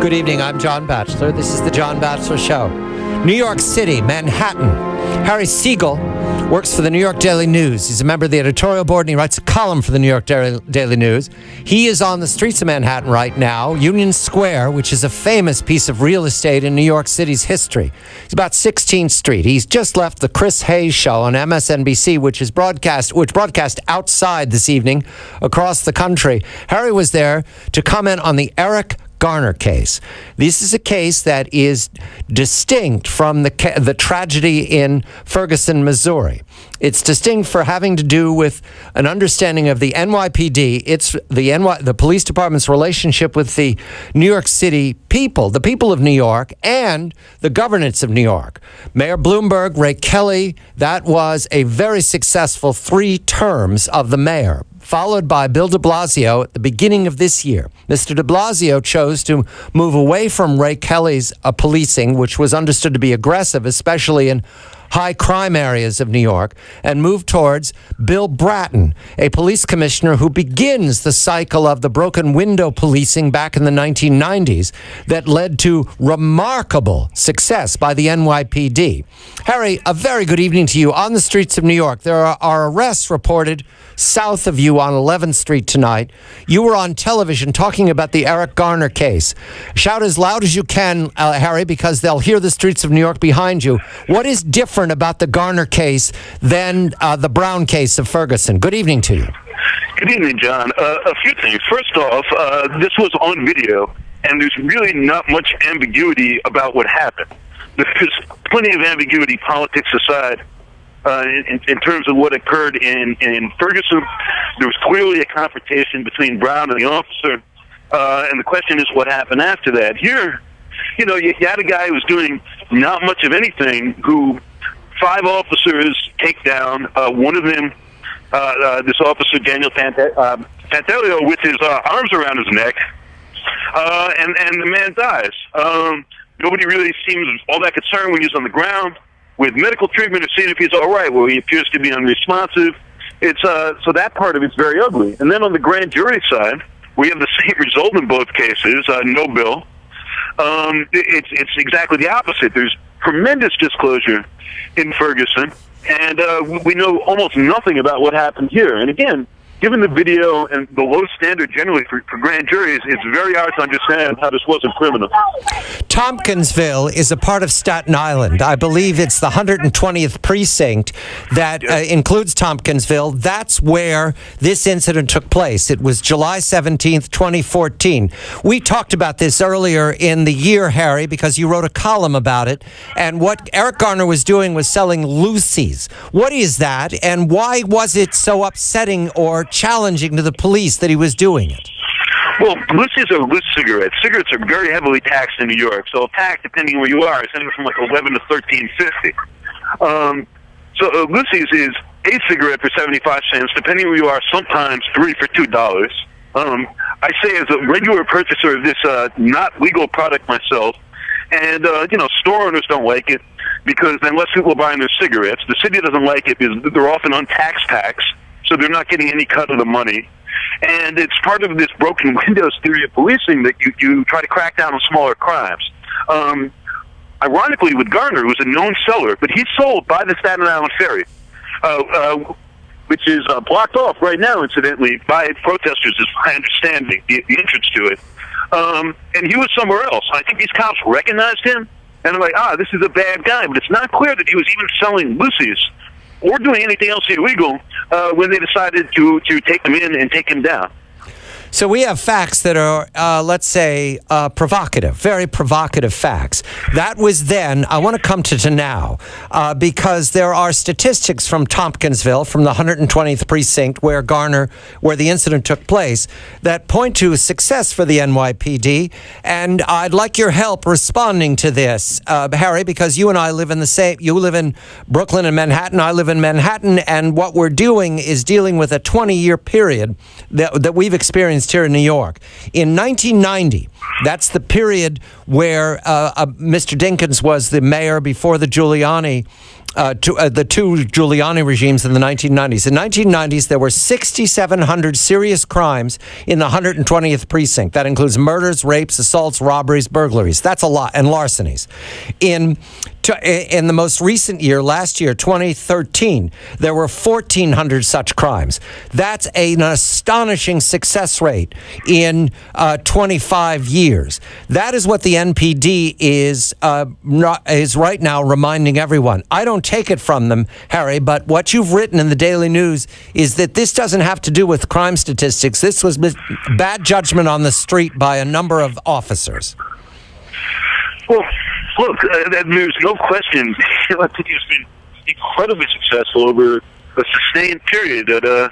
Good evening, I'm John Batchelor. This is the John Batchelor Show. New York City, Manhattan. Harry Siegel works for the New York Daily News. He's a member of the editorial board and he writes a column for the New York Daily News. He is on the streets of Manhattan right now, Union Square, which is a famous piece of real estate in New York City's history. It's about 16th Street. He's just left the Chris Hayes show on MSNBC, which broadcast outside this evening across the country. Harry was there to comment on the Eric Garner case. This is a case that is distinct from the tragedy in Ferguson, Missouri. It's distinct for having to do with an understanding of the NYPD. It's the police department's relationship with the New York City people, the people of New York, and the governance of New York. Mayor Bloomberg, Ray Kelly, that was a very successful 3 terms of the mayor, followed by Bill de Blasio at the beginning of this year. Mr. de Blasio chose to move away from Ray Kelly's policing, which was understood to be aggressive, especially in high crime areas of New York, and move towards Bill Bratton, a police commissioner who begins the cycle of the broken window policing back in the 1990s that led to remarkable success by the NYPD. Harry, a very good evening to you. On the streets of New York, there are arrests reported south of you on 11th Street tonight. You were on television talking about the Eric Garner case. Shout as loud as you can, Harry, because they'll hear the streets of New York behind you. What is different about the Garner case than the Brown case of Ferguson? Good evening to you. Good evening, John. A few things. First off, this was on video, and there's really not much ambiguity about what happened. There's plenty of ambiguity, politics aside, in terms of what occurred in Ferguson. There was clearly a confrontation between Brown and the officer, and the question is what happened after that. Here, you had a guy who was doing not much of anything, who 5 officers take down, one of them, this officer, Daniel Pantaleo, with his arms around his neck, and the man dies. Nobody really seems all that concerned when he's on the ground with medical treatment or seeing if he's all right. Well, he appears to be unresponsive. It's so that part of it's very ugly. And then on the grand jury side, we have the same result in both cases, no bill. It's exactly the opposite. There's tremendous disclosure in Ferguson, and we know almost nothing about what happened here. And again, given the video and the low standard generally for grand juries, it's very hard to understand how this wasn't criminal. Tompkinsville is a part of Staten Island. I believe it's the 120th precinct that includes Tompkinsville. That's where this incident took place. It was July 17th, 2014. We talked about this earlier in the year, Harry, because you wrote a column about it. And what Eric Garner was doing was selling Lucy's. What is that, and why was it so upsetting or challenging to the police that he was doing it? Well, Lucy's are loose cigarettes. Cigarettes are very heavily taxed in New York. So a pack, depending on where you are, is anywhere from like 11 to 13.50. So Lucy's is a cigarette for 75 cents, depending where you are. Sometimes 3 for $2. I say, as a regular purchaser of this not legal product myself, and store owners don't like it because then less people are buying their cigarettes. The city doesn't like it because they're often untaxed tax, so they're not getting any cut of the money. And it's part of this broken windows theory of policing that you try to crack down on smaller crimes. Ironically, with Garner, who was a known seller, but he's sold by the Staten Island Ferry, which is blocked off right now, incidentally, by protesters, is my understanding, the entrance to it. And he was somewhere else. I think these cops recognized him, and they're like, this is a bad guy. But it's not clear that he was even selling Lucy's or doing anything else illegal when they decided to take him in and take him down. So we have facts that are, let's say, provocative, very provocative facts. That was then. I want to come to now because there are statistics from Tompkinsville, from the 120th precinct where the incident took place, that point to success for the NYPD. And I'd like your help responding to this, Harry, because you and I live in the same. You live in Brooklyn and Manhattan. I live in Manhattan, and what we're doing is dealing with a 20-year period that we've experienced here in New York. In 1990, that's the period where Mr. Dinkins was the mayor before the Giuliani the two Giuliani regimes in the 1990s. In the 1990s, there were 6,700 serious crimes in the 120th precinct. That includes murders, rapes, assaults, robberies, burglaries. That's a lot, and larcenies. In the most recent year, last year, 2013, there were 1,400 such crimes. That's an astonishing success rate in 25 years. That is what the NPD is right now reminding everyone. I don't take it from them, Harry, but what you've written in the Daily News is that this doesn't have to do with crime statistics. This was bad judgment on the street by a number of officers. Well, look, there's no question. I think he's been incredibly successful over a sustained period at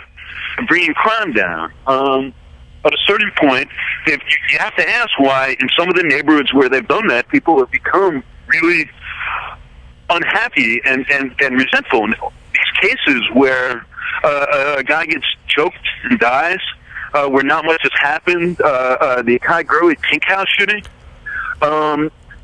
bringing crime down. At a certain point, you have to ask why in some of the neighborhoods where they've done that, people have become really unhappy and resentful. In these cases where a guy gets choked and dies, where not much has happened, the Akai Gurley Pink House shooting,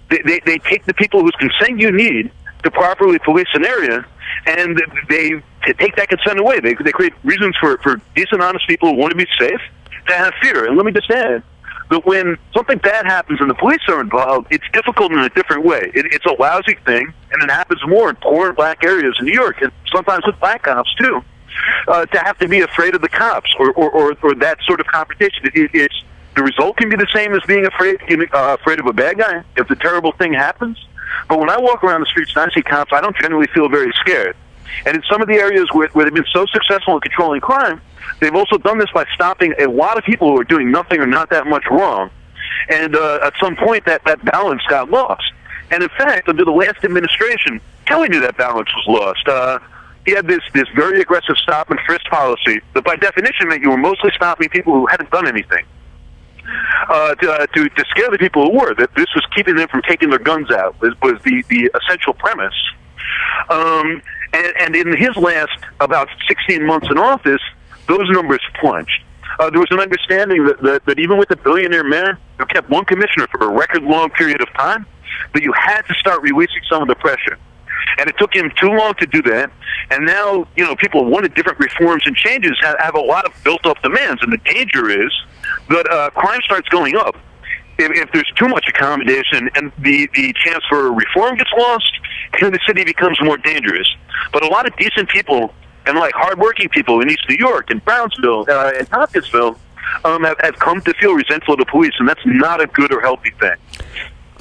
they take the people whose consent you need to properly police an area, and they take that consent away. They create reasons for decent, honest people who want to be safe to have fear. And let me just add that when something bad happens and the police are involved, it's difficult in a different way. It's a lousy thing, and it happens more in poor and black areas in New York, and sometimes with black cops too, to have to be afraid of the cops or that sort of confrontation. The result can be the same as being afraid of a bad guy if the terrible thing happens. But when I walk around the streets and I see cops, I don't generally feel very scared. And in some of the areas where they've been so successful in controlling crime, they've also done this by stopping a lot of people who are doing nothing or not that much wrong. And at some point, that balance got lost. And in fact, under the last administration, Kelly knew that balance was lost. He had this very aggressive stop and frisk policy that by definition meant you were mostly stopping people who hadn't done anything. To scare the people who were, that this was keeping them from taking their guns out, was the essential premise. And in his last about 16 months in office, those numbers plunged. There was an understanding that even with the billionaire mayor who kept one commissioner for a record-long period of time, that you had to start releasing some of the pressure. And it took him too long to do that. And now, people who wanted different reforms and changes have a lot of built-up demands. And the danger is that crime starts going up. If there's too much accommodation and the chance for reform gets lost, the city becomes more dangerous. But a lot of decent people and hardworking people in East New York and Brownsville and Tompkinsville have come to feel resentful of the police, and that's not a good or healthy thing.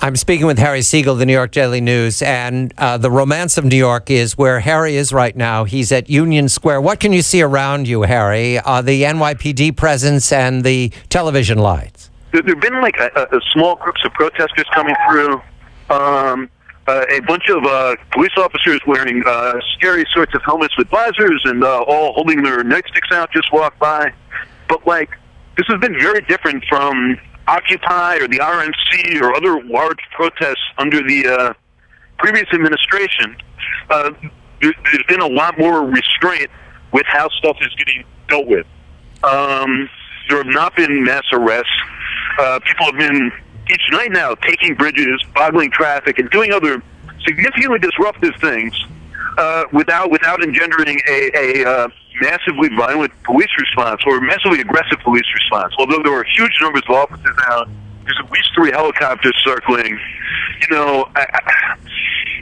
I'm speaking with Harry Siegel, the New York Daily News, and the romance of New York is where Harry is right now. He's at Union Square. What can you see around you, Harry? The NYPD presence and the television lights. There have been a small groups of protesters coming through. A bunch of police officers wearing scary sorts of helmets with visors and all holding their nightsticks out just walked by. But this has been very different from Occupy or the RNC or other large protests under the previous administration. There's been a lot more restraint with how stuff is getting dealt with. There have not been mass arrests. People have been each night now taking bridges, boggling traffic, and doing other significantly disruptive things without engendering a massively violent police response or massively aggressive police response. Although there were huge numbers of officers out, there's at least 3 helicopters circling.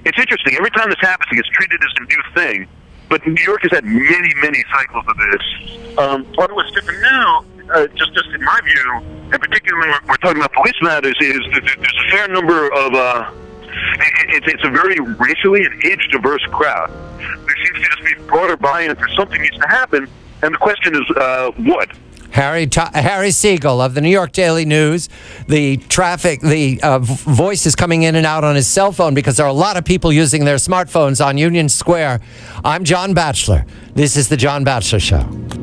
It's interesting. Every time this happens, it gets treated as a new thing. But New York has had many, many cycles of this. Part of what's different now, just in my view, and particularly when we're talking about police matters, is that there's a fair number of it's a very racially and age-diverse crowd. There seems to just be broader buy-in for something needs to happen, and the question is, what? Harry Siegel of the New York Daily News. The voice is coming in and out on his cell phone because there are a lot of people using their smartphones on Union Square. I'm John Batchelor. This is The John Batchelor Show.